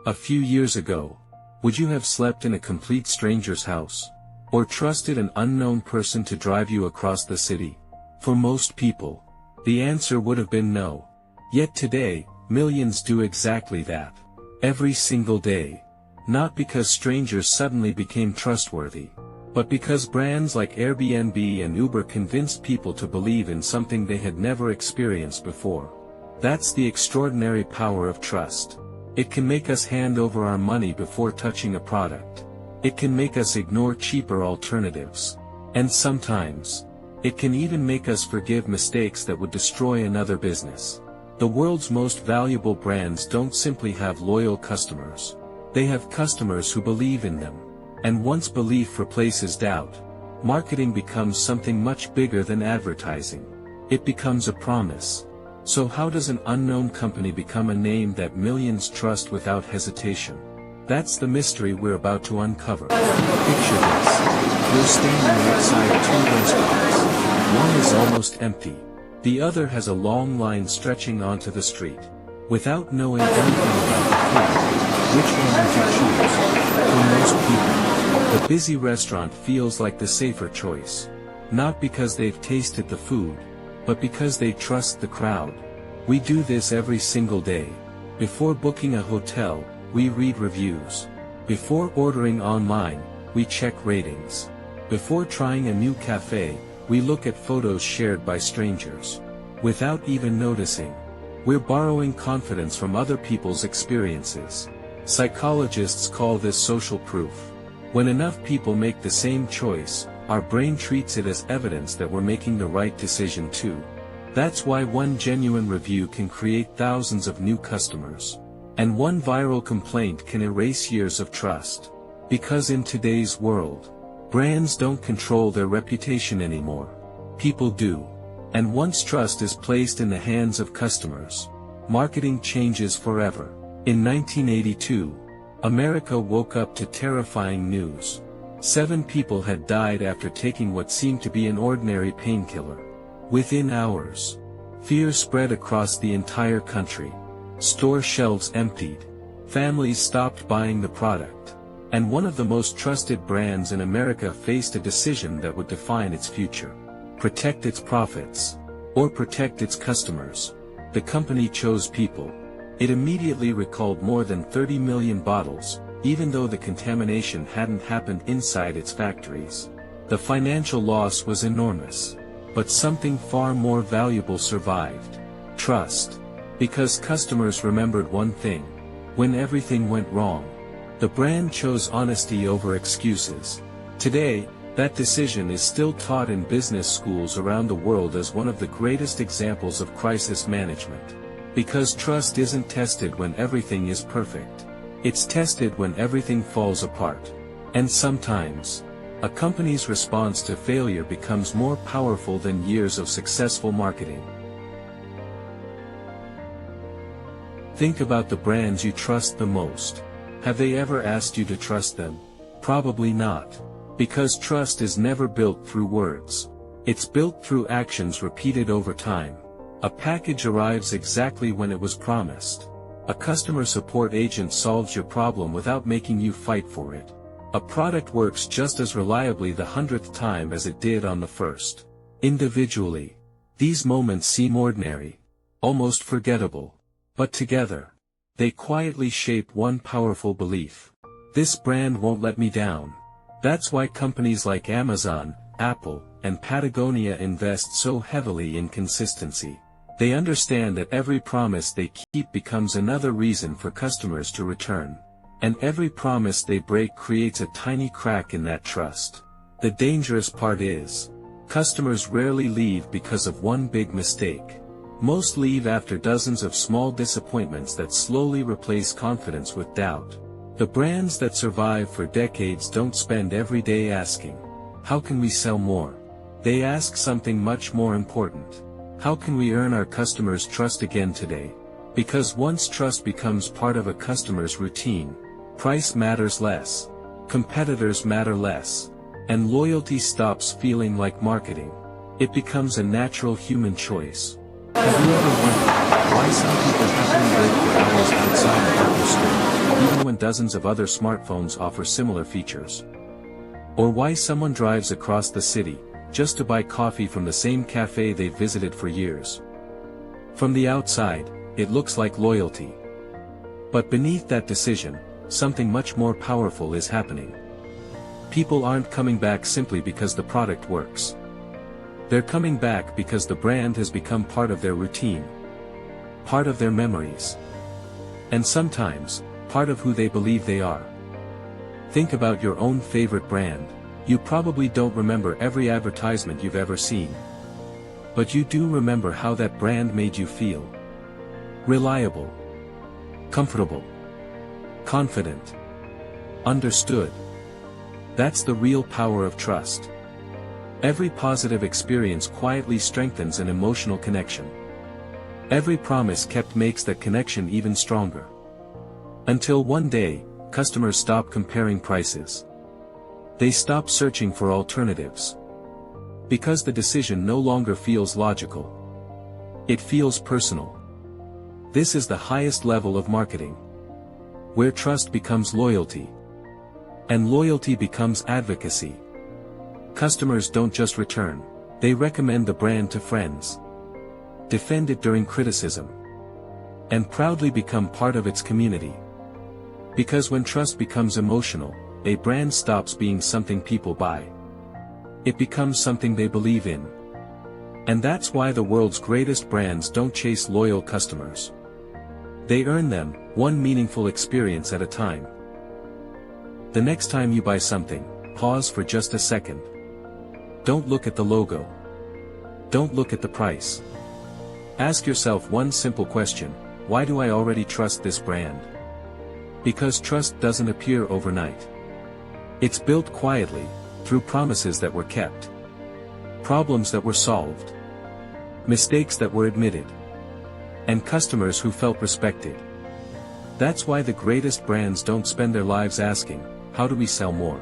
A few years ago, would you have slept in a complete stranger's house? Or trusted an unknown person to drive you across the city? For most people, the answer would have been no. Yet today, millions do exactly that. Every single day. Not because strangers suddenly became trustworthy, but because brands like Airbnb and Uber convinced people to believe in something they had never experienced before. That's the extraordinary power of trust. It can make us hand over our money before touching a product. It can make us ignore cheaper alternatives. And sometimes, it can even make us forgive mistakes that would destroy another business. The world's most valuable brands don't simply have loyal customers. They have customers who believe in them. And once belief replaces doubt, marketing becomes something much bigger than advertising. It becomes a promise. So how does an unknown company become a name that millions trust without hesitation? That's the mystery we're about to uncover. Picture this. You're standing outside two restaurants. One is almost empty. The other has a long line stretching onto the street. Without knowing anything about the food, which one would you choose? For most people, the busy restaurant feels like the safer choice. Not because they've tasted the food, but because they trust the crowd. We do this every single day. Before booking a hotel, we read reviews. Before ordering online, we check ratings. Before trying a new cafe, we look at photos shared by strangers. Without even noticing, we're borrowing confidence from other people's experiences. Psychologists call this social proof. When enough people make the same choice, our brain treats it as evidence that we're making the right decision too. That's why one genuine review can create thousands of new customers. And one viral complaint can erase years of trust. Because in today's world, brands don't control their reputation anymore. People do. And once trust is placed in the hands of customers, marketing changes forever. In 1982, America woke up to terrifying news. 7 people had died after taking what seemed to be an ordinary painkiller. Within hours, fear spread across the entire country. Store shelves emptied. Families stopped buying the product. And one of the most trusted brands in America faced a decision that would define its future. Protect its profits, or protect its customers. The company chose people. It immediately recalled more than 30 million bottles, even though the contamination hadn't happened inside its factories. The financial loss was enormous. But something far more valuable survived. Trust. Because customers remembered one thing. When everything went wrong, the brand chose honesty over excuses. Today, that decision is still taught in business schools around the world as one of the greatest examples of crisis management. Because trust isn't tested when everything is perfect. It's tested when everything falls apart. And sometimes, a company's response to failure becomes more powerful than years of successful marketing. Think about the brands you trust the most. Have they ever asked you to trust them? Probably not. Because trust is never built through words. It's built through actions repeated over time. A package arrives exactly when it was promised. A customer support agent solves your problem without making you fight for it. A product works just as reliably the 100th time as it did on the first. Individually, these moments seem ordinary, almost forgettable. But together, they quietly shape one powerful belief. This brand won't let me down. That's why companies like Amazon, Apple, and Patagonia invest so heavily in consistency. They understand that every promise they keep becomes another reason for customers to return. And every promise they break creates a tiny crack in that trust. The dangerous part is, customers rarely leave because of one big mistake. Most leave after dozens of small disappointments that slowly replace confidence with doubt. The brands that survive for decades don't spend every day asking, how can we sell more? They ask something much more important. How can we earn our customers' trust again today? Because once trust becomes part of a customer's routine, price matters less, competitors matter less, and loyalty stops feeling like marketing. It becomes a natural human choice. Have you ever wondered why some people happily wait for hours outside an Apple store, even when dozens of other smartphones offer similar features. Or why someone drives across the city, just to buy coffee from the same cafe they've visited for years. From the outside, it looks like loyalty. But beneath that decision, something much more powerful is happening. People aren't coming back simply because the product works. They're coming back because the brand has become part of their routine, part of their memories, and sometimes, part of who they believe they are. Think about your own favorite brand. You probably don't remember every advertisement you've ever seen. But you do remember how that brand made you feel. Reliable, comfortable, confident, understood. That's the real power of trust. Every positive experience quietly strengthens an emotional connection. Every promise kept makes that connection even stronger. Until one day, customers stop comparing prices. They stop searching for alternatives. Because the decision no longer feels logical. It feels personal. This is the highest level of marketing, where trust becomes loyalty. And loyalty becomes advocacy. Customers don't just return, they recommend the brand to friends, defend it during criticism, and proudly become part of its community. Because when trust becomes emotional, a brand stops being something people buy. It becomes something they believe in. And that's why the world's greatest brands don't chase loyal customers. They earn them, one meaningful experience at a time. The next time you buy something, pause for just a second. Don't look at the logo. Don't look at the price. Ask yourself one simple question: why do I already trust this brand? Because trust doesn't appear overnight. It's built quietly, through promises that were kept, problems that were solved, mistakes that were admitted, and customers who felt respected. That's why the greatest brands don't spend their lives asking, how do we sell more?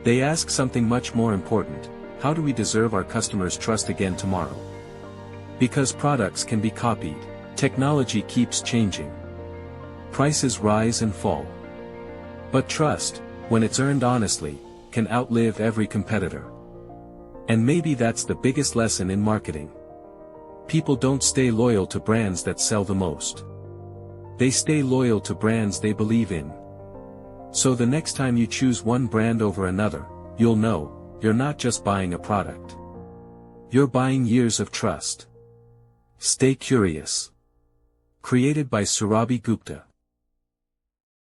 They ask something much more important: how do we deserve our customers' trust again tomorrow? Because products can be copied, technology keeps changing, prices rise and fall. But trust, when it's earned honestly, can outlive every competitor. And maybe that's the biggest lesson in marketing. People don't stay loyal to brands that sell the most. They stay loyal to brands they believe in. So the next time you choose one brand over another, you'll know, you're not just buying a product. You're buying years of trust. Stay curious. Created by Surabhi Gupta.